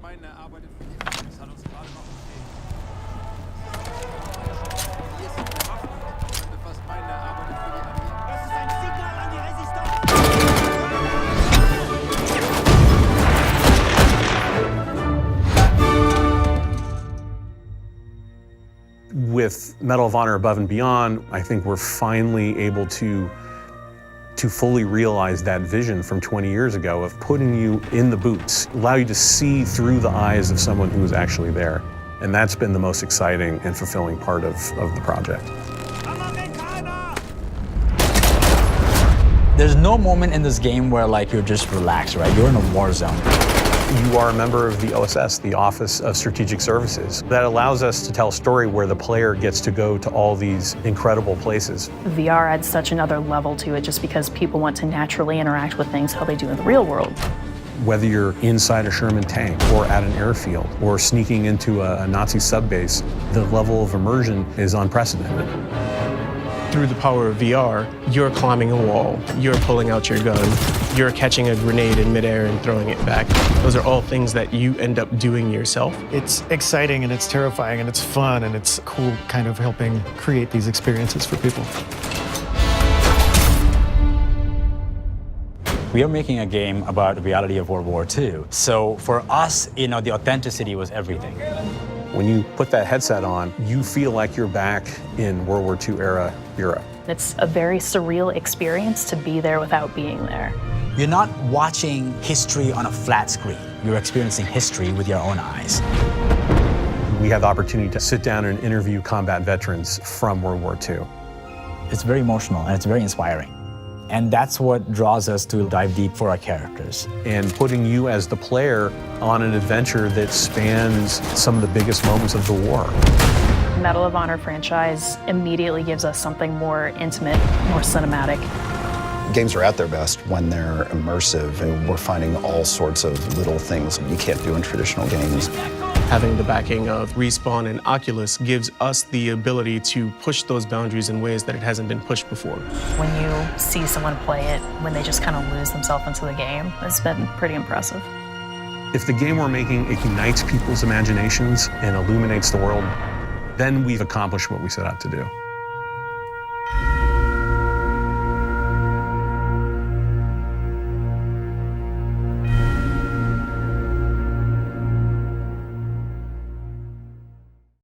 meinen, er arbeitet für die Armee. Das hat uns gerade noch gefehlt. Hier ist die Bewaffnung. Ich könnte fast meinen, er arbeitet für die Armee. Das ist ein Signal an die Resistance. With Medal of Honor Above and Beyond, I think we're finally able to fully realize that vision from 20 years ago of putting you in the boots, allow you to see through the eyes of someone who was actually there. And that's been the most exciting and fulfilling part of the project. There's no moment in this game where like you're just relaxed, right? You're in a war zone. You are a member of the OSS, the Office of Strategic Services. That allows us to tell a story where the player gets to go to all these incredible places. VR adds such another level to it just because people want to naturally interact with things how they do in the real world. Whether you're inside a Sherman tank or at an airfield or sneaking into a Nazi subbase, the level of immersion is unprecedented. Through the power of VR, you're climbing a wall, you're pulling out your gun, you're catching a grenade in midair and throwing it back. Those are all things that you end up doing yourself. It's exciting and it's terrifying and it's fun and it's cool kind of helping create these experiences for people. We are making a game about the reality of World War II. So for us, the authenticity was everything. When you put that headset on, you feel like you're back in World War II era Europe. It's a very surreal experience to be there without being there. You're not watching history on a flat screen. You're experiencing history with your own eyes. We have the opportunity to sit down and interview combat veterans from World War II. It's very emotional and it's very inspiring. And that's what draws us to dive deep for our characters. And putting you as the player on an adventure that spans some of the biggest moments of the war. Medal of Honor franchise immediately gives us something more intimate, more cinematic. Games are at their best when they're immersive, and we're finding all sorts of little things you can't do in traditional games. Having the backing of Respawn and Oculus gives us the ability to push those boundaries in ways that it hasn't been pushed before. When you see someone play it, when they just kind of lose themselves into the game, it's been pretty impressive. If the game we're making ignites people's imaginations and illuminates the world, then we've accomplished what we set out to do.